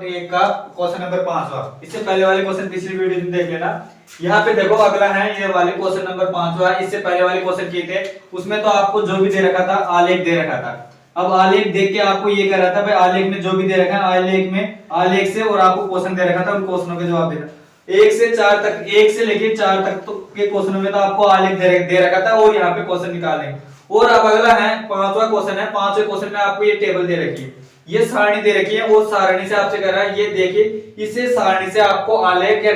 Note 1 का question number 5वां। इससे पहले वाले क्वेश्चन पिछली वीडियो में देख लेना। यहाँ पे देखो अगला है ये वाले क्वेश्चन नंबर 5वां। इससे पहले वाले क्वेश्चन किए थे उसमें तो आपको जो भी दे रखा था आलेख दे रखा था। अब आलेख देख के आपको ये कह रहा था भाई आलेख में जो भी दे रखा है आलेख में आलेख से और आपको क्वेश्चन दे रखा था उन क्वेश्चनों के जवाब देना। 1 से 4 तक 1 से लेके 4 तक तो के क्वेश्चनों में तो आपको आलेख दे रखा था और यहाँ पे क्वेश्चन निकालने। और अब अगला है 5वां क्वेश्चन है। 5वें क्वेश्चन में आपको ये टेबल दे रखी है, ये सारणी दे रखी है और सारणी से आपसे कह रहा है ये देखिए इसे सारणी से आपको आलेख या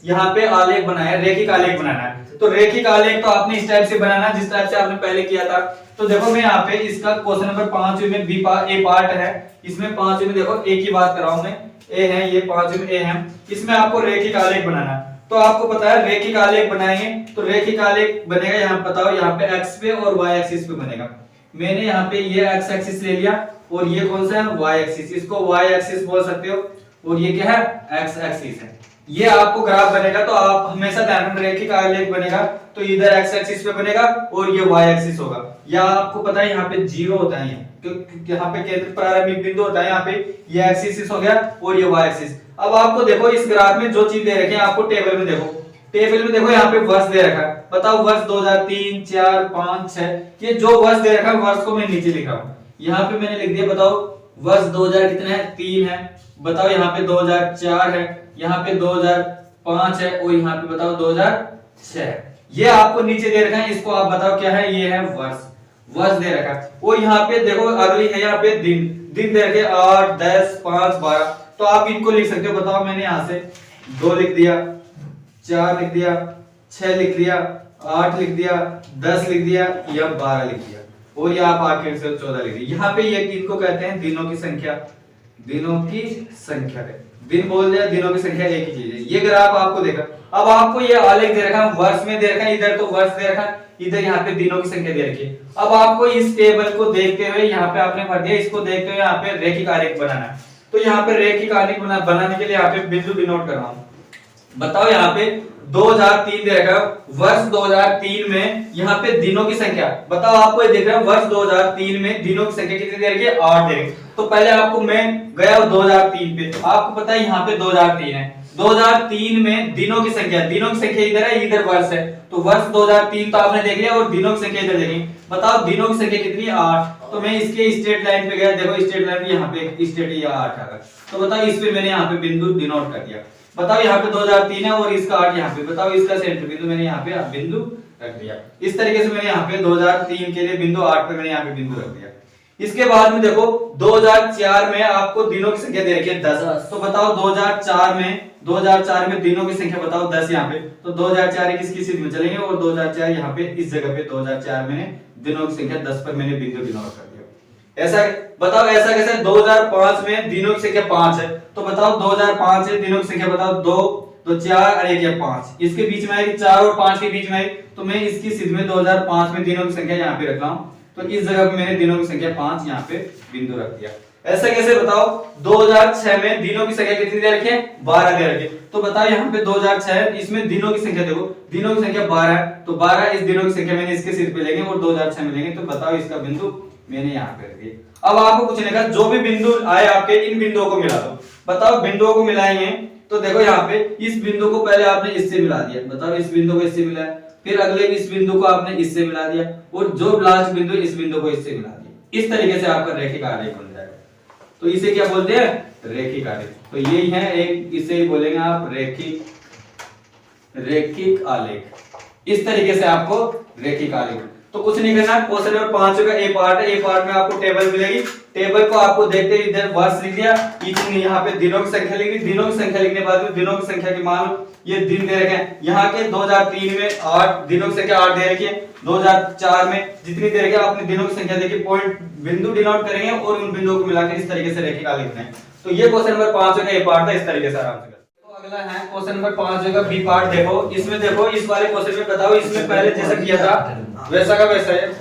यहाँ पे आलेख बनाया रेखिक आलेख बनाना है। तो रेखिक आलेख तो आपने इस टाइप से बनाना है जिस टाइप से आपने पहले किया था। तो देखो मैं यहाँ पे इसका क्वेश्चन नंबर 5 में ए पार्ट है, इसमें 5 में देखो एक ही बात कर रहा हूं मैं, ए है ये 5 में ए है, इसमें आपको रेखिक आलेख बनाना है। तो आपको पता है रेखिक आलेख बनाएंगे तो रेखिक आलेख बनेगा यहाँ बताओ यहाँ पे एक्स पे और वाई एक्सिस पे बनेगा। मैंने यहाँ पे ये एक्स एक्सिस ले लिया और ये कौन सा है वाई एक्सिस, इसको वाई एक्सिस बोल सकते हो और ये क्या है एक्स एक्सिस है। ये आपको ग्राफ बनेगा तो आप हमेशा ध्यान रखना रेखिक आलेख बनेगा तो इधर एक्स एक्सिस पे बनेगा और ये वाई एक्सिस होगा। या आपको पता है यहाँ पे जीरो होता है क्योंकि यहाँ पे केंद्र प्रारंभिक बिंदु होता है, यहाँ पे ये एक्स एक्सिस हो गया और ये वाई एक्सिस। अब आपको देखो इस ग्राफ में जो चीज दे रखी है आपको टेबल में देखो, टेबल में देखो यहाँ पे वर्ष दे रखा है। बताओ वर्ष 2003 4 5 6 ये जो वर्ष दे रखा है वर्ष को मैं नीचे लिख रहा हूँ। यहाँ पे मैंने लिख दिया बताओ वर्ष 2000 कितना है 3 है, बताओ यहाँ पे 2004 है, यहाँ पे 2005 है और यहाँ पे बताओ 2006। ये आपको नीचे दे रखा है, इसको आप बताओ क्या है, ये है वर्ष, वर्ष दे रखा है। और यहाँ पे देखो अगली है यहाँ पे दिन, दिन दे रखे 8 10 5 12। तो आप इनको लिख सकते हो। बताओ मैंने यहाँ से 2 लिख दिया, 4 लिख दिया, 6 लिख दिया, 8 लिख दिया, 10 लिख दिया या 12 लिख दिया और ये आप आखिर से 14 लिख दिया। यहाँ पे ये इनको कहते हैं दिनों की संख्या, दिनों की संख्या है। दिन बोल दिया दिनों की संख्या एक ही चीज है। ये ग्राफ आपको देखा। अब आपको ये आलेख दे रखा है वर्ष में दे रखा है, इधर तो वर्ष दे रखा है, इधर यहाँ पे दिनों की संख्या दे रखी है। अब आपको इस टेबल को देखते हुए यहाँ पे आपने भर दिया, इसको देखते हुए यहाँ पे रेखिक आलेख बनाना है। तो यहाँ पे रेखिक आलेख बनाने के लिए यहाँ पे बिंदु डिनोट कर रहा हूँ। बताओ यहाँ पे 2003 दे रखा है, वर्ष 2003 में यहाँ पे दिनों की संख्या बताओ आपको ये देख रहा है वर्ष 2003 में दिनों की संख्या कितनी दे रखी है 8 दे रखी। तो पहले आपको मैं गया 2003 पे, आपको पता है यहाँ पे 2003 है, 2003 में दिनों की संख्या, दिनों की संख्या इधर है इधर वर्ष है तो वर्ष 2003 तो आपने देख लिया और दिनों की संख्या इधर देखी। बताओ दिनों की संख्या कितनी है 8। तो मैं इसके स्ट्रेट लाइन पे गया, देखो स्ट्रेट लाइन पे यहाँ पे स्ट्रेट ये 8 आ गया। तो बताओ इस पे मैंने यहाँ पे बिंदु डिनोट कर दिया। बताओ यहाँ पे 2003 है और इसका 8 यहाँ पे, बताओ इसका सेंटर बिंदु मैंने यहाँ पे बिंदु रख दिया। इस तरीके से मैंने यहाँ पे 2003 के लिए बिंदु 8 पे मैंने यहाँ पे बिंदु रख दिया। इसके बाद में देखो 2004 में आपको दिनों की संख्या दे रखी है 10। तो बताओ 2004 में दिनों की संख्या बताओ 10 यहाँ पे। तो 2004 किसकी स्थिति में चलेंगे और 2004 यहाँ पे इस जगह पे 2004 में दिनों की संख्या 10 पर मैंने बिंदु डिनोट कर दिया। ऐसा बताओ ऐसा कैसे 2005 में दिनों की संख्या 5 है। तो बताओ 2005 है दिनों की संख्या बताओ 2 तो 4 और 1 या 5 इसके बीच में आएगी, 4 और 5 के बीच में आएगी। तो मैं इसकी स्थिति में 2005 में दिनों की संख्या यहाँ पे रख रहा हूँ। तो इस जगह पे मैंने दिनों की संख्या 5 यहाँ पे बिंदु रख दिया। ऐसा कैसे बताओ 2006 में दिनों की संख्या कितनी दे रखी है 12 दे रखी है। तो बताओ यहाँ पे 2006 है, इसमें दिनों की संख्या देखो दिनों की संख्या 12 है तो 12 इस दिनों की संख्या मैंने इसके सिर पे लेंगे और 2006 में लेंगे। तो बताओ इसका बिंदु मैंने यहाँ पे रख दिया। अब आपको कुछ नहीं करना, जो भी बिंदु आए आपके इन बिंदुओं को मिला दो। बताओ बिंदुओं को मिलाएंगे तो देखो यहाँ पे इस बिंदु को पहले आपने इससे मिला दिया, बताओ इस बिंदु को इससे मिलाया, फिर अगले इस बिंदु को आपने इससे मिला दिया और जो लास्ट बिंदु इस बिंदु को इससे मिला दिया। इस तरीके से आपका रेखिक आलेख बन जाएगा। तो इसे क्या बोलते हैं रेखिक आलेख। तो यही है एक, इसे ही बोलेंगे आप रेखिक आलेख। इस तरीके से आपको रेखिक आलेख। तो कुछ नहीं करना, क्वेश्चन नंबर 5 का ए पार्ट है, ए पार्ट में आपको टेबल मिलेगी, टेबल को आपको देखते ही इधर वर्ष लिख दिया, इतनी यहाँ पे दिनों की संख्या लिख दी, दिनों की संख्या लिखने के बाद में दिनों की संख्या की मान ये दिन दे रखे हैं। यहाँ के 2003 में 8 दिनों की संख्या 8 दे रखी है, 2004 में जितनी दे रखी है आपने दिनों की संख्या देखी, पॉइंट बिंदु डिनोट करेंगे और उन बिंदुओं को मिलाकर इस तरीके से रेखिक आलेख लिखना है। तो ये क्वेश्चन नंबर 5 का ए पार्ट था, इस तरीके से आराम से। तो अगला है क्वेश्चन नंबर 5 का बी पार्ट। देखो इसमें देखो इस वाले क्वेश्चन में बताओ इसमें पहले जैसा किया था वैसा का वैसा है।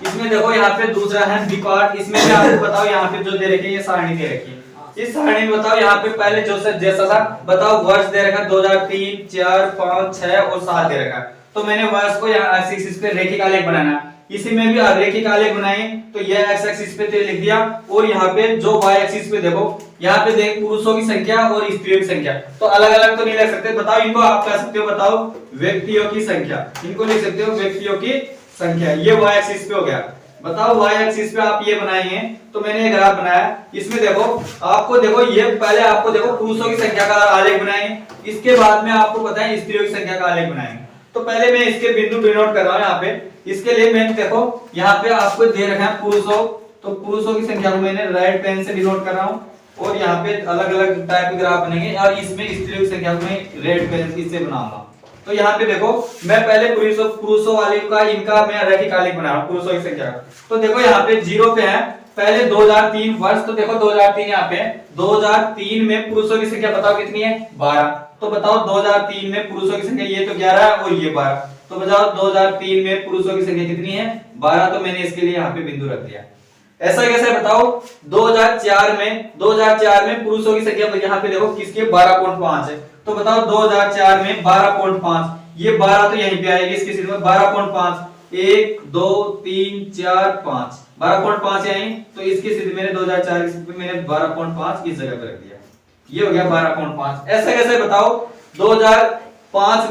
इसमें देखो यहाँ पे दूसरा है बी पार्ट, इसमें भी आपको बताओ यहाँ पे जो दे रखी है ये सारणी दे रखी है। इस सारणी में बताओ यहाँ पे पहले जो जैसा था बताओ वर्ष दे रखा 2003 4 5 6 और 7 दे रखा। तो मैंने वर्ष को यहाँ एक्सिस पे रेखिक आलेख बनाना। इसी में भी आरेखिक आलेख बनाए तो यह एक्स एक्सिस पे लिख दिया, और यहाँ पे जो वाई एक्सिस पे देखो, यहाँ पे देख पुरुषों की संख्या और स्त्रियों की संख्या, तो अलग अलग तो नहीं लिख सकते। बताओ इनको आप कह सकते हो, बताओ व्यक्तियों की संख्या, इनको लिख सकते हो व्यक्तियों की संख्या। ये वाई एक्सिस पे हो गया। बताओ वाई एक्सिस पे आप ये बनाएंगे तो मैंने एक ग्राफ बनाया, इसमें देखो आपको देखो ये पहले आपको देखो पुरुषों की संख्या का आलेख बनाएंगे, इसके बाद में आपको पता है स्त्रियों की संख्या का आलेख बनाएंगे। तो पहले मैं इसके बिंदु डिनोट कर रहा हूं यहाँ पे। इसके लिए मैंने देखो यहाँ पे आपको दे रखा है पुरुषों, तो पुरुषों की संख्या को मैंने राइट पेन से डिनोट कर रहा हूँ, और यहाँ पे अलग अलग टाइप के ग्राफ बनेंगे, और इसमें स्त्रियों की संख्या को मैं रेड पेन से बनाऊंगा। तो यहाँ पे देखो मैं पहले पुरुषों वाले का इनका मैं रेखिक आलेख बना रहा हूँ पुरुषों की संख्या। तो देखो यहाँ पे 0 पे है, पहले 2003 वर्ष, तो देखो 2003 यहाँ पे 2003 में पुरुषों की संख्या बताओ कितनी है, 12। तो बताओ 2003 में पुरुषों की संख्या ये तो 11 और ये 12, तो बताओ 2003 में पुरुषों की संख्या कितनी है, 12। तो मैंने इसके लिए यहाँ पे बिंदु रख दिया। ऐसा कैसे बताओ, 2004 में पुरुषों की संख्या यहाँ पे देखो किसकी 12.5 है, तो बताओ 2004 में 12.5, ये 12 तो यहीं पे आएगी इसकी स्थिति में 12.5, 1 2 3 4 5, 12.5 यहीं, तो इसकी स्थिति मैंने 2004 की स्थिति में मैंने 12.5 इस जगह पे रख दिया, ये हो गया 12.5। ऐसा कैसे बताओ, 2005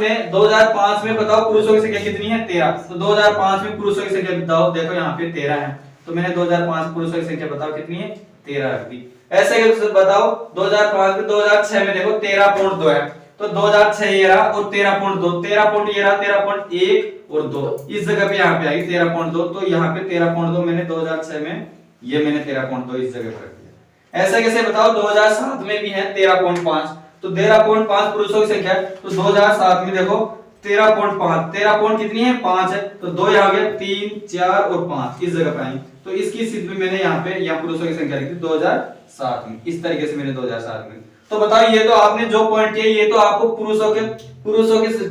में बताओ पुरुषों की संख्या कितनी है, 13। तो 2005 में पुरुषों की संख्या बताओ, देखो यहाँ पे 13 है, तो मैंने 2005 पुरुषों की संख्या बताओ कितनी है, 13 रख दी। ऐसे कैसे बताओ 2005 में 2006 में देखो 13.2 है, तो 2006 ये रहा और 13.2, 13 पॉइंट ये रहा 13.1 और 2, इस जगह पे यहाँ पे आएगी 13.2, तो यहाँ पे 13.2 मैंने 2006 में ये मैंने 13.2 इस जगह पे रख दिया। ऐसा कैसे बताओ 2007 में भी है 13.5, तो 13.5 पुरुषों की संख्या, तो 2007 में देखो 13.5, 13 पॉइंट कितनी है 5 है, तो 2 यहाँ हो गया 3 4 और 5 इस जगह पे आई, तो इसकी स्थिति में मैंने यहाँ पे यहाँ पुरुषों की संख्या लिखी 2007 में, इस तरीके से मैंने 2007 में। तो बताओ ये तो आपने जो पॉइंट किया ये तो आपको पुरुषों के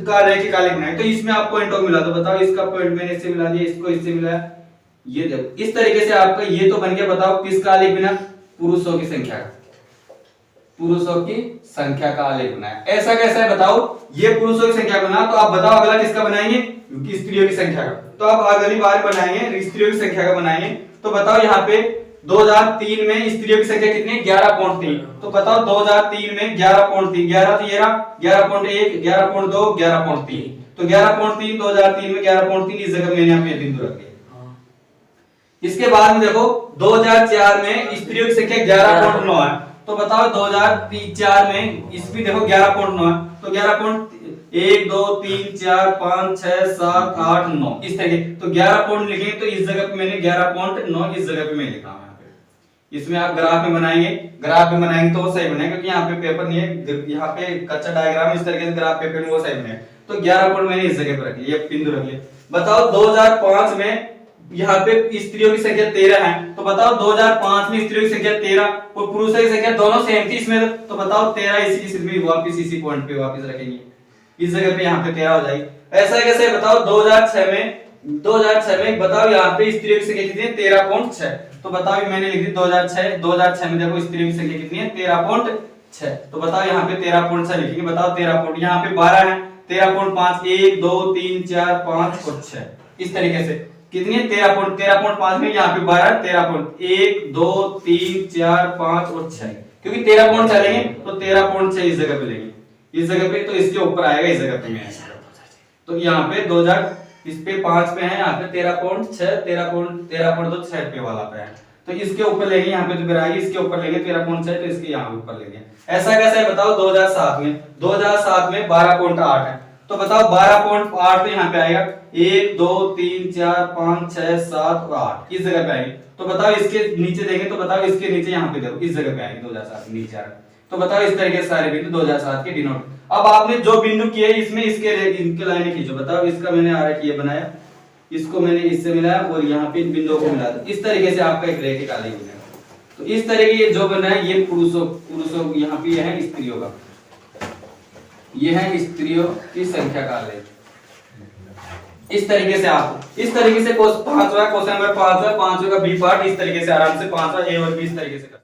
का रेखिक आलेख बनाया, तो इसमें आप पॉइंटों को मिला, तो बताओ इसका पॉइंट मैंने इससे मिला दिया, इसको इससे मिला, ये देखो इस तरीके से आपका ये तो बन गया। बताओ किसका आलेख बना, पुरुषों की संख्या का, पुरुषों की संख्या का आलेख बनाया। ऐसा कैसा है बताओ, ये पुरुषों की संख्या बना, तो आप बताओ अगला किसका बनाएंगे, स्त्रियों की संख्या का, तो आप अगली बार बनाएंगे स्त्रियों की संख्या का बनाएंगे। तो बताओ यहाँ पे 2003 में स्त्रियों की संख्या कितनी है, 11.3, तो बताओ 2003 में 11.3, 11 तो ये रहा 11.1 11.2 11.3, तो 11.3 2003 में 11.3 इस जगह मैंने यहाँ पे बिंदु रख दिया। इसके बाद में देखो 2004 में स्त्रियों की संख्या 11.9 है, तो बताओ 2004 में इसमें देखो 11.9 है, तो 11.1 2 3 4 5 6 7 8 9 इस तरीके, तो 11 पॉइंट लिखेंगे, तो इस जगह पे मैंने 11.9 इस जगह पे मैं लिखा हूं। यहाँ पे इसमें आप ग्राफ में बनाएंगे, ग्राफ में बनाएंगे तो वो सही बनेगा, क्योंकि यहाँ पे पेपर नहीं है, यहाँ पे कच्चा डायग्राम इस तरीके से ग्राफ पेपर में वो सही बनेगा। तो 11 पॉइंट मैंने इस जगह पे रख लिया, ये बिंदु रख लिया। बताओ 2005 में यहाँ पे स्त्रियों की संख्या 13 है, तो बताओ 2005 में स्त्रियों की संख्या 13 और पुरुषों की संख्या दोनों सेम थी इसमें, तो बताओ 13 इसी की स्थिति में वापस इसी पॉइंट पे वापस रखेंगे, इस जगह पे यहाँ पे 13 हो जाएगी। ऐसा कैसे बताओ 2006 में बताओ यहाँ पे स्त्रियों की संख्या कितनी है, 13.6, तो बताओ मैंने लिख दी 2006 में देखो स्त्रियों की संख्या कितनी है, 13.6, तो बताओ यहाँ पे 13.6 लिखेंगे। बताओ 13 पॉइंट यहाँ पे 12 है, 13.5 1 2 3 4 5 और 6 इस तरीके से कितनी है 13.5 में यहाँ पे 12 13.1 2 3 4 5 और 6, क्योंकि 13 पॉइंट चलेंगे तो 13.6 इस जगह पे लेंगे, इस जगह पे, तो इसके ऊपर आएगा इस जगह पे। तो यहाँ पे 2000 इस पे 5 पे है, यहाँ पे 13.6 13.2 6 पे वाला पे है, तो इसके ऊपर लेंगे यहाँ पे, तो फिर आएगी इसके ऊपर लेंगे 13.6, तो इसके यहाँ ऊपर लेंगे। ऐसा कैसा है बताओ 2007 में 12.8 है, तो बताओ 12.8 तो यहाँ पे आएगा 1 2 3 4 5 6 7 और 8 इस जगह पे आएगी। तो बताओ इसके नीचे देंगे, तो बताओ इसके नीचे यहाँ पे देखो इस जगह पे आएगी 2007 नीचे आ रहा है, तो बताओ इस तरीके से सारे बिंदु 2007 के डिनोट। अब आपने जो बिंदु किए इसमें इनके लाइनें खींचो। बताओ इसका मैंने आरेख ये बनाया, इसको मैंने इससे मिलाया और यहाँ पे इन बिंदुओं को मिला दिया, इस तरीके से आपका एक रेखिक आलेख बनेगा। तो इस तरीके ये जो बना है ये पुरुषों यहाँ पे है स्त्रियों का, ये है स्त्रियों की संख्या का आलेख। इस तरीके से आप इस तरीके से पांचवा क्वेश्चन नंबर 5 का बी पार्ट इस तरीके से आराम से 5वां ए और बी इस तरीके से कर।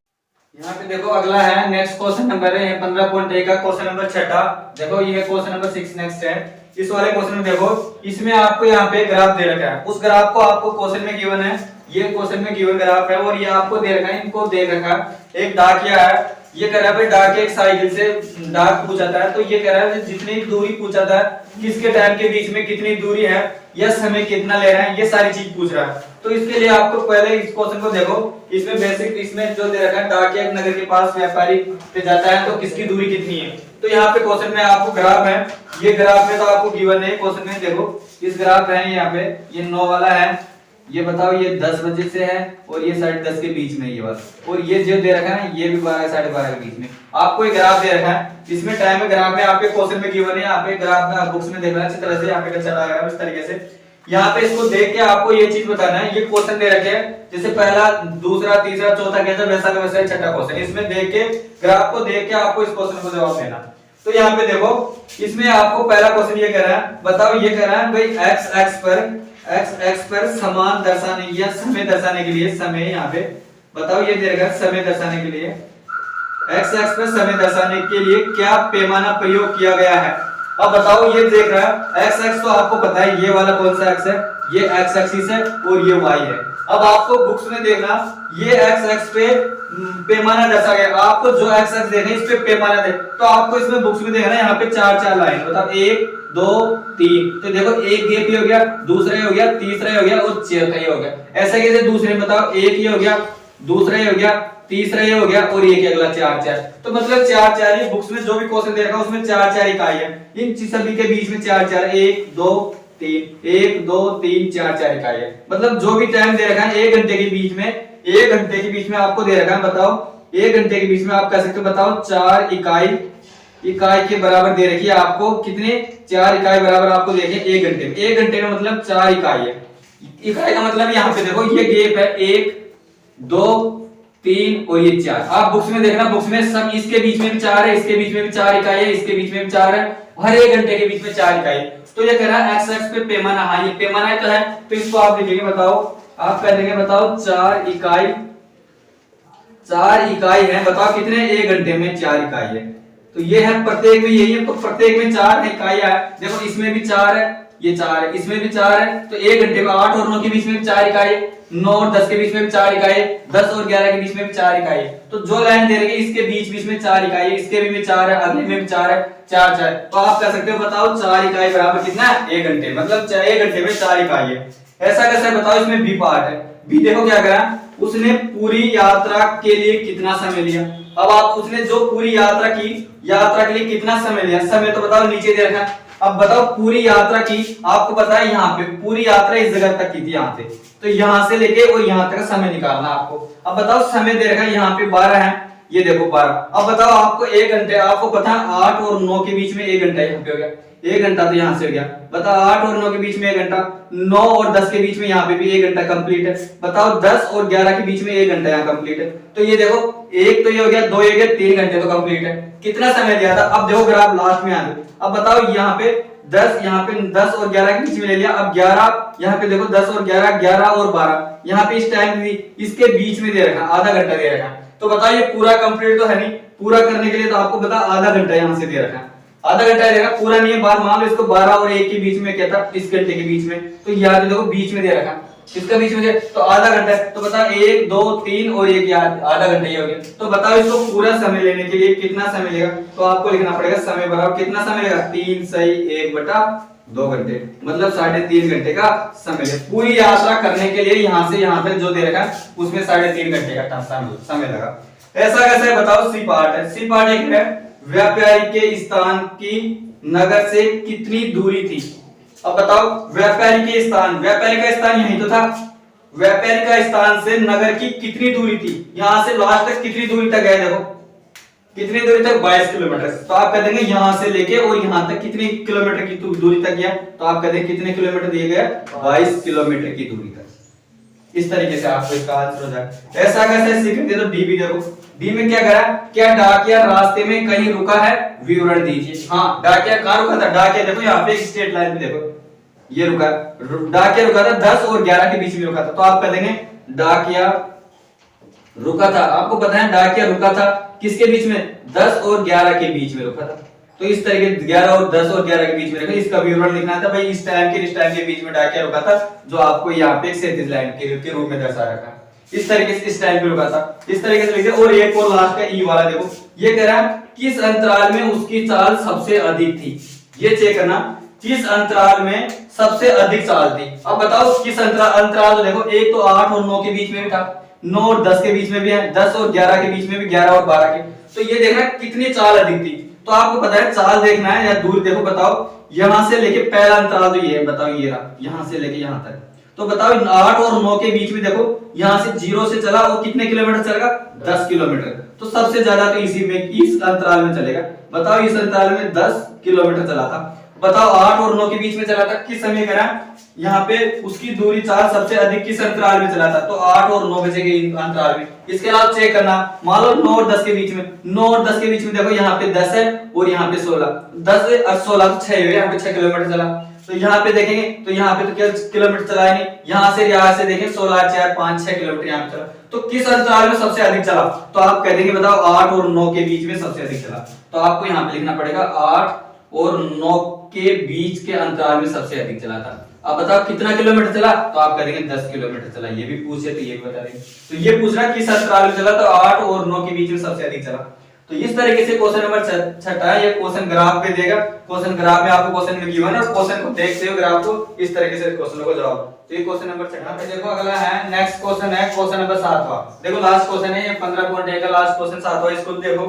यहाँ पे देखो अगला है नेक्स्ट क्वेश्चन नंबर है 15.1 का क्वेश्चन नंबर 6। देखो ये है क्वेश्चन नंबर 6 नेक्स्ट है। इस वाले क्वेश्चन में देखो, इसमें आपको यहाँ पे ग्राफ दे रखा है, उस ग्राफ को आपको क्वेश्चन में गिवन है, ये क्वेश्चन में गिवन ग्राफ है और ये आपको दे रखा है, इनको दे रखा है। एक डाकिया है, ये कह रहा है भाई डाकिया एक साइकिल से डाक पूछा था, तो ये कह रहा है जितनी दूरी पूछा था, किसके टाइम के बीच में कितनी दूरी है या समय कितना ले रहा है, ये सारी चीज पूछ रहा है। तो इसके लिए आपको पहले इस क्वेश्चन को देखो, इसमें बेसिक इसमें जो दे रखा है डाकिया एक नगर के पास व्यापारी पे जाता है तो किसकी दूरी कितनी है। तो यहाँ पे क्वेश्चन में आपको ग्राफ है, ये ग्राफ में तो आपको गिवन है क्वेश्चन में, देखो इस ग्राफ है यहाँ पे, ये 9 वाला है, ये बताओ ये 10 बजे से है और ये 10:30 के बीच में ये वाला, और ये जो दे रखा है ये भी 12 12:30 के बीच में आपको एक ग्राफ दे रखा है। इसमें टाइम है, ग्राफ में आपके क्वेश्चन में गिवन है, यहाँ पे ग्राफ में बुक्स में देखना अच्छी तरह से, यहाँ पे चला गया इस तरीके से। यहाँ पे इसको देख के आपको ये चीज बताना है, ये क्वेश्चन दे रखे हैं, जैसे पहला दूसरा तीसरा चौथा कैसा वैसा का वैसा छठा क्वेश्चन, इसमें देख के ग्राफ को देख के आपको इस क्वेश्चन को जवाब देना। तो यहाँ पे देखो, इसमें आपको पहला क्वेश्चन ये कह रहा है, बताओ ये कह रहा है भाई एक्स एक्स पर समान दर्शाने या समय दर्शाने के लिए, समय यहाँ पे बताओ ये दे रखा है समय दर्शाने के लिए, एक्स एक्स पर समय दर्शाने के लिए क्या पैमाना प्रयोग किया गया है। अब बताओ ये देख रहा है एक्स एक्स, तो आपको पता है ये वाला कौन सा एक्स है, ये एक्स एक्सिस है और ये वाई है। अब आपको बुक्स में देखना, ये एक्स एक्स पे पैमाना दर्शा गया, आपको जो एक्स एक्स देखे इस पे पैमाना दे, तो आपको इसमें बुक्स में देखना यहाँ पे 4 लाइन, बताओ 1 2 3, तो देखो एक गैप ही हो गया, दूसरा ही हो गया, तीसरा ही हो गया और चौथा ही हो गया। ऐसे कैसे दूसरे में बताओ, एक ही हो गया, दूसरा ही हो गया, तीसरा ही हो गया और ये अगला 4 तो मतलब 4 ही बुक्स में जो भी क्वेश्चन दे रखा है उसमें 4 इकाई है, इन सभी के बीच में 4 1 2 3 1 2 3 4 इकाई है। मतलब जो भी टाइम दे रखा है 1 घंटे के बीच में, 1 घंटे के बीच में आपको दे रखा है, बताओ 1 घंटे के बीच में आप कह सकते हो, बताओ 4 इकाई के बराबर दे रखी है आपको, कितने 4 इकाई बराबर आपको दे रखी है 1 घंटे में। 1 घंटे में मतलब 4 इकाई है, इकाई का मतलब यहाँ पे देखो ये गैप है 1 2 3 और ये 4। आप बुक्स में देखना, बुक्स में सब इसके बीच में भी 4 है, इसके बीच में भी 4 इकाई है, इसके बीच में भी 4 है, हर 1 घंटे के बीच में 4 इकाई। तो ये कह रहा है एक्स एक्स पे पैमाना, हाँ ये पैमाना है तो है, तो इसको आप लिखेंगे, बताओ आप कह देंगे, बताओ 4 इकाई है, बताओ कितने 1 घंटे में 4 इकाई है। तो ये है प्रत्येक में यही है, तो प्रत्येक में 4 इकाइयां है। देखो इसमें भी 4 है, ये 4 है, इसमें भी 4 है, तो 1 घंटे में 8 और 9 के बीच में 4 इकाई, 9 और 10 के बीच में 4 इकाई, 10 और 11 के बीच में 4 इकाई। तो जो लाइन दे रही है इसके बीच में 4 इकाई, इसके भी 4 है, अगले में भी 4 है, 4 तो आप कह सकते हो, बताओ 4 इकाई बराबर कितना है 1 घंटे, मतलब 1 घंटे में 4 इकाई है। ऐसा कैसे बताओ, इसमें बी पार्ट है, बी देखो क्या करा, उसने पूरी यात्रा के लिए कितना समय लिया। अब आप उसने जो पूरी यात्रा के लिए कितना समय लिया, समय तो बताओ नीचे दे रखा। अब बताओ पूरी यात्रा की, आपको पता है यहाँ पे पूरी यात्रा इस जगह तक की थी, यहाँ से, तो यहाँ से लेके और यहाँ तक समय निकालना आपको। अब बताओ समय दे रखा है यहाँ पे 12 है, ये देखो 12। अब बताओ आपको 1 घंटे, आपको पता है 8 और 9 के बीच में 1 घंटा यहाँ पे हो गया, 1 घंटा तो यहाँ से हो गया। बताओ 8 और 9 के बीच में 1 घंटा, 9 और 10 के बीच में यहाँ पे भी 1 घंटा कंप्लीट है। बताओ 10 और 11 के बीच में 1 घंटा यहाँ कंप्लीट है। तो ये देखो 1 तो ये हो गया, 2 ये हो गया, 3 घंटे तो कंप्लीट है। कितना समय दिया था, अब देखो ग्राफ लास्ट में आ गया। अब बताओ यहाँ पे 10, यहाँ पे 10 और 11 के बीच में ले लिया। अब 11 यहाँ पे देखो 10 और 11, 11 और 12 यहाँ पे इस टाइम भी इसके बीच में दे रखा, आधा घंटा दे रखा। तो बताओ ये पूरा कंप्लीट तो है नहीं, पूरा करने के लिए तो आपको पता आधा घंटा यहाँ से दे रखा, आधा घंटा देगा, पूरा नहीं है। बार मान लो इसको 12 और 1 के बीच में क्या था, इस घंटे के बीच में, तो यहाँ देखो बीच में दे रखा, इसका बीच में दे, तो आधा घंटा। तो बताओ 1 2 3 और 1 आधा घंटा ही हो गया। तो बताओ इसको पूरा समय लेने के लिए कितना समय लेगा, तो आपको लिखना पड़ेगा समय बराबर कितना समय लेगा, 3 सही 1/2 घंटे, मतलब 3.5 घंटे का समय ले पूरी यात्रा करने के लिए। यहाँ से यहाँ तक जो दे रखा उसमें 3.5 घंटे का समय लगा। ऐसा कैसे बताओ, सी पार्ट है। सी पार्ट एक है, व्यापारी के स्थान की नगर से कितनी दूरी थी। अब बताओ व्यापारी के स्थान, व्यापारी का स्थान यही तो था, व्यापारी का स्थान से नगर की कितनी दूरी थी, यहां से लास्ट तक कितनी दूरी तक गए, देखो कितनी दूरी तक, 22 किलोमीटर। तो आप कह देंगे यहां से लेके और यहां तक कितनी किलोमीटर की दूरी तक गया, तो आप कह देंगे कितने किलोमीटर दिए गए, 22 किलोमीटर की दूरी तक। इस तरीके से आपको इसका आंसर हो जाए। ऐसा कैसे सीखेंगे, तो डी भी देखो, डी में क्या करा, क्या डाकिया रास्ते में कहीं रुका है, विवरण दीजिए। हाँ डाकिया कहाँ रुका था, डाकिया देखो यहाँ पे एक स्ट्रेट लाइन में देखो ये रुका, डाकिया रुका था 10 और 11 के बीच में रुका था। तो आप कह देंगे डाकिया रुका था, आपको पता है डाकिया रुका था किसके बीच में, 10 और 11 के बीच में रुका था। तो इस तरीके 11 और 10 और 11 के बीच में रखा, इसका विवरण लिखना था भाई, इस टाइम के बीच में डाकिया रुका था, जो आपको यहाँ पे 37 लाइन के रूप में दर्शा रखा, इस तरीके से इस टाइम पे रुका था, इस तरीके से लिखे। और एक और लास्ट का ई वाला देखो, ये कह रहा है किस अंतराल में उसकी चाल सबसे अधिक थी, ये चेक करना, किस अंतराल में सबसे अधिक चाल थी। अब बताओ किस अंतराल तो देखो, एक तो 8 और 9 के बीच में भी था, 9 और 10 के बीच में भी है, 10 और 11 के बीच में भी, 11 और 12 के, तो ये देखना कितनी चाल अधिक थी। तो आपको पता है चाल देखना है या दूर देखो, बताओ यहां से लेके पहला अंतराल तो ये है, बताओ ये रहा, यहां से लेके यहां तक, तो बताओ 8 और 9 के बीच में देखो, यहां से 0 से चला और कितने किलोमीटर चलेगा, 10 किलोमीटर, तो सबसे ज्यादा तो इसी में, इस अंतराल में चलेगा। बताओ इस अंतराल में 10 किलोमीटर चला था। बताओ 8 और 9 के बीच में चला था, किस समय करा, यहाँ पे उसकी दूरी चाल सबसे अधिक किस अंतराल में चला था, तो 8 और 9 बजे के अंतराल में। इसके अलावा चेक करना, मान लो 9 और 10 के बीच में, 9 और 10 के बीच में देखो यहाँ पे 10 है और यहाँ पे 16, 10 और 16 तो 6 है, यहाँ पे 6 किलोमीटर चला। तो यहाँ पे देखेंगे तो यहाँ पे तो क्या किलोमीटर चला है नहीं, यहाँ से देखें 16 4 5 6 किलोमीटर यहाँ पे चला, तो किस अंतराल में सबसे अधिक चला, तो आप कह देंगे बताओ 8 और 9 के बीच में सबसे अधिक चला। तो आपको यहाँ पे लिखना पड़ेगा 8 और 9 के बीच के अंतराल में सबसे अधिक चला था। अब बताओ कितना किलोमीटर चला, तो आप कह देंगे 10 किलोमीटर चला, ये भी पूछे तो ये भी बता देंगे। तो ये पूछ रहा किस अंतराल में चला, तो 8 और 9 के बीच में सबसे अधिक चला। तो इस तरीके से क्वेश्चन नंबर 6 है, ये क्वेश्चन ग्राफ पे देगा, क्वेश्चन ग्राफ में आपको क्वेश्चन में गिवन है और क्वेश्चन को देखते हो ग्राफ को, इस तरीके से क्वेश्चन को जवाब। तो ये क्वेश्चन नंबर 6 पे देखो, अगला है नेक्स्ट क्वेश्चन है क्वेश्चन नंबर 7वां। देखो लास्ट क्वेश्चन है ये 15.1 का लास्ट क्वेश्चन 7वां, इसको देखो।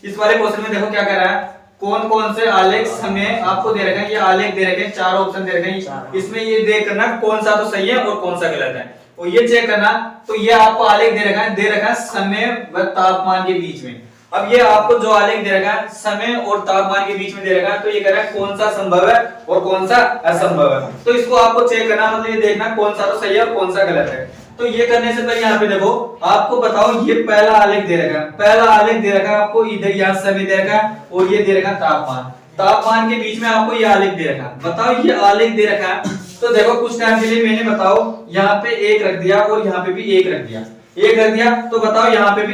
इस वाले क्वेश्चन में देखो क्या कह रहा है, कौन कौन से आलेख हमें आपको दे रखे हैं, ये आलेख दे रखे हैं, 4 ऑप्शन दे रखे हैं, इसमें ये देख करना कौन सा तो सही है और कौन सा गलत है, और ये चेक करना। तो ये आपको आलेख दे रखा है समय व तापमान के बीच में। अब ये आपको जो आलेख दे रखा है समय और तापमान के बीच में दे रखा है, तो ये कह रहा है कौन सा संभव है और कौन सा असंभव है। तो इसको आपको चेक करना, मतलब ये देखना कौन सा तो सही है और कौन सा गलत है। तो ये करने से पहले यहाँ पे देखो, आपको बताओ ये पहला आलेख दे रखा है, पहला आलेख दे रखा है आपको, इधर यहाँ समय दे रखा है और ये दे रखा है तापमान, तापमान के बीच में आपको ये आलेख दे रखा है। बताओ ये आलेख दे रखा है, तो देखो कुछ टाइम के लिए मैंने बताओ यहाँ पे 1 रख दिया और यहाँ पे भी 1 रख दिया, 1 रख दिया, तो बताओ यहाँ पे भी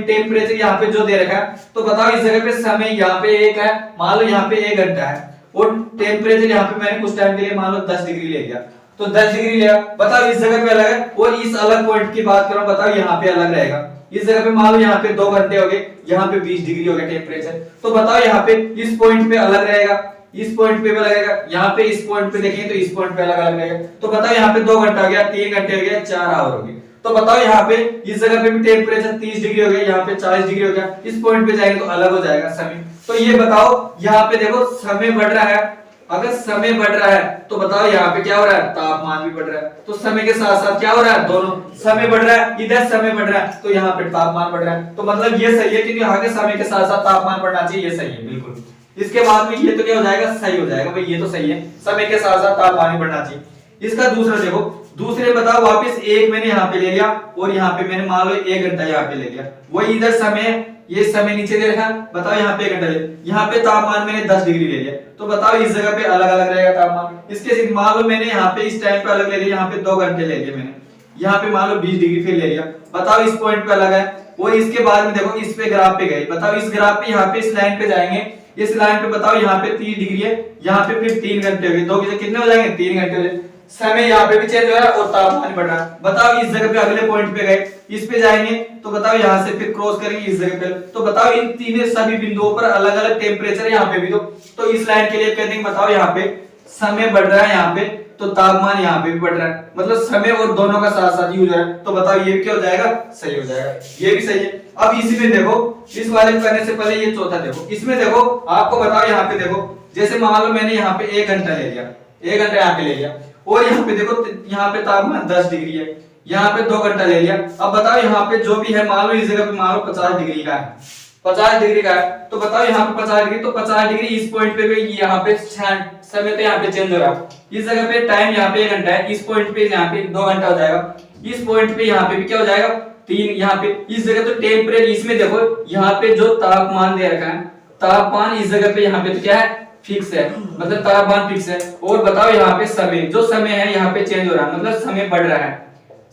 टेम्परेचर यहाँ पे जो दे रखा है, तो बताओ इस जगह पे समय यहाँ पे 1 है, मान लो यहाँ पे 1 घंटा है, और टेम्परेचर यहाँ पे मैंने कुछ टाइम के लिए मान लो 10 डिग्री ले लिया, तो 10 डिग्री लिया। बताओ इस जगह पे अलग है, और इस अलग पॉइंट की बात करो, बताओ यहाँ पे अलग रहेगा। इस जगह पे मान लो यहाँ पे 2 घंटे हो गए, यहाँ पे 20 डिग्री हो गया टेम्परेचर, तो बताओ यहाँ पे इस पॉइंट पे अलग रहेगा, इस पॉइंट पे भी लगेगा, यहाँ पे इस पॉइंट पे देखेंगे तो इस पॉइंट पे अलग अलग रहेगा। तो बताओ यहाँ पे 2 घंटा हो गया, 3 घंटे हो गया, 4 आवर हो गए। तो बताओ यहाँ पे इस जगह पे भी टेम्परेचर 30 डिग्री हो गया, यहाँ पे 40 डिग्री हो गया, इस पॉइंट पे जाएंगे तो अलग हो जाएगा समय। तो ये बताओ यहाँ पे देखो समय बढ़ रहा है, अगर समय बढ़ रहा है तो बताओ यहाँ पे क्या हो रहा है, तापमान भी बढ़ रहा है। तो समय के साथ साथ क्या हो रहा है, दोनों समय बढ़ रहा है, इधर समय बढ़ रहा है तो यहाँ पे तापमान बढ़ रहा है। तो मतलब ये सही है, क्योंकि यहाँ के समय के साथ साथ तापमान बढ़ना चाहिए, ये सही है बिल्कुल। इसके बाद में ये तो क्या हो जाएगा, सही हो जाएगा भाई, ये तो सही है, समय के साथ साथ तापमान भी बढ़ना चाहिए। इसका दूसरा देखो, दूसरे बताओ वापस 1 मैंने यहाँ पे ले लिया और यहाँ पे मैंने मान लो 1 घंटा यहाँ पे ले लिया, वही इधर समय, ये समय नीचे दे रखा, बताओ यहाँ पे 1 घंटा ले, यहाँ पे तापमान मैंने 10 डिग्री ले लिया, तो बताओ इस जगह पे अलग अलग रहेगा तापमान। इसके मान लो मैंने यहाँ पे इस टाइम पे अलग ले लिया, यहाँ पे 2 घंटे ले लिए मैंने, यहाँ पे मान लो 20 डिग्री फिर ले लिया, बताओ इस पॉइंट पे अलग है। और इसके बाद में देखो इस पे ग्राफ पे गए, बताओ इस ग्राफ पे यहाँ पे इस लाइन पे जाएंगे, इस लाइन पे बताओ यहाँ पे 30 डिग्री है, यहाँ पे फिर 3 घंटे हो गए, 2 बजे कितने हो जाएंगे, 3 घंटे हो जाएंगे। समय यहाँ पे भी चेंज हो रहा है और तापमान बढ़ रहा है। बताओ इस जगह पे अगले पॉइंट पे गए, इस पे जाएंगे तो बताओ यहाँ से फिर क्रॉस करेंगे इस जगह पे, तो बताओ इन तीनों सभी बिंदुओं पर अलग अलग टेम्परेचर यहाँ पे भी। तो इस लाइन के लिए कहते हैं, बताओ यहाँ पे समय बढ़ रहा है, यहाँ पे तो तापमान यहाँ पे भी बढ़ रहा है, मतलब समय और दोनों का साथ साथ यूज है। तो बताओ ये क्या हो जाएगा, सही हो जाएगा, ये भी सही है। अब इसी में देखो, इस वाले करने से पहले ये चौथा देखो, इसमें देखो आपको बताओ यहाँ पे देखो, जैसे मान लो मैंने यहाँ पे 1 घंटा ले लिया, 1 घंटा यहाँ पे ले लिया, और यहाँ पे देखो यहाँ पे तापमान 10 डिग्री है, यहाँ पे 2 घंटा ले लिया। अब बताओ यहाँ पे जो भी है, मान लो इस जगह पे मान लो 50 डिग्री का है, 50 डिग्री का है, तो बताओ यहाँ पे 50 डिग्री, तो 50 डिग्री इस पॉइंट पे भी यहाँ पे समय तो यहाँ पे चेंज हो रहा है, इस जगह पे टाइम यहाँ पे 1 घंटा है, इस पॉइंट पे यहाँ पे 2 घंटा हो जाएगा, इस पॉइंट पे यहाँ पे भी क्या हो जाएगा 3, यहाँ पे इस जगह तो टेम्परेचर, इसमें देखो यहाँ पे जो तापमान दे रखा है, तापमान इस जगह पे यहाँ पे तो क्या है, फिक्स है, मतलब तापमान फिक्स है। और बताओ यहाँ पे समय, जो समय है यहाँ पे चेंज हो रहा है, मतलब समय बढ़ रहा है,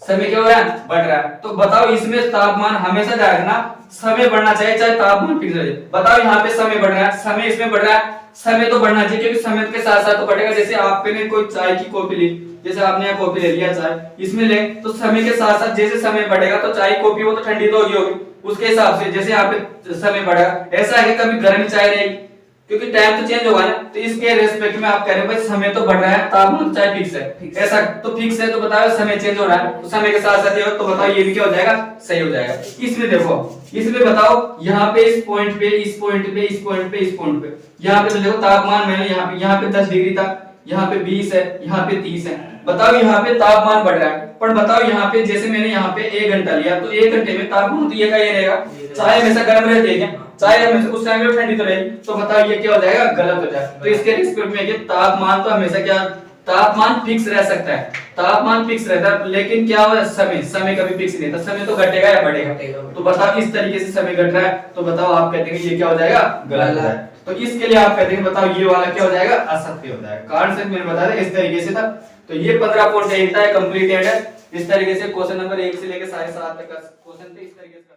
समय क्या हो रहा है, बढ़ रहा है। तो बताओ इसमें तापमान हमेशा ध्यान रखना, समय बढ़ना चाहिए चाहे तापमान फिक्स रहे। बताओ यहाँ पे समय बढ़ रहा है, समय इसमें बढ़ रहा है, समय तो बढ़ना चाहिए क्योंकि समय के साथ साथ तो बढ़ेगा। जैसे आपने कोई चाय की कॉपी ली, जैसे आपने यहाँ कॉपी ले लिया चाय, इसमें ले तो समय के साथ साथ जैसे समय बढ़ेगा तो चाय कॉपी वो तो ठंडी तो होगी उसके हिसाब से, जैसे यहाँ पे समय बढ़ेगा। ऐसा है कि कभी गर्म चाय रहेगी क्योंकि टाइम तो चेंज होगा ना, तो इसके रेस्पेक्ट में आप कह रहे हो भाई समय तो बढ़ रहा है, तापमान चाहे फिक्स है, ऐसा तो फिक्स है तो बताओ समय चेंज हो रहा है तो समय के साथ साथ ये तो बताओ ये भी क्या हो जाएगा, सही हो जाएगा। इसमें देखो, इसमें बताओ यहाँ पे इस पॉइंट पे, इस पॉइंट पे, इस पॉइंट पे, इस पॉइंट पे, यहाँ पे तो देखो तापमान मैंने यहाँ पे 10 डिग्री था, यहाँ पे 20 है, यहाँ पे 30 है। बताओ यहाँ पे तापमान बढ़ रहा है, पर बताओ यहाँ पे जैसे मैंने यहाँ पे 1 घंटा लिया तो 1 घंटे में तापमान तो ये का ये रहेगा, चाय हमेशा गर्म रहती है क्या, चाय हमेशा उस टाइम में ठंडी तो रहेगी। तो बताओ ये क्या हो जाएगा, गलत हो जाएगा। तो इसके रिस्पेक्ट में कि तापमान तो हमेशा क्या, तापमान फिक्स रह सकता है, तापमान फिक्स रहता है, लेकिन क्या हो समय, समय कभी फिक्स नहीं रहता, समय तो घटेगा या बढ़ेगा। तो बताओ इस तरीके से समय घट रहा है तो बताओ आप कहते हैं ये क्या हो जाएगा, गलत हो जाएगा। तो इसके लिए आप कहते हैं बताओ ये वाला क्या हो जाएगा, असत्य हो जाएगा। कारण से मैंने बताया इस तरीके से था। तो ये 15 पॉइंट है कंप्लीटेड है। इस तरीके से क्वेश्चन नंबर 1 से लेकर सारे 7 तक का क्वेश्चन थे इस तरीके से।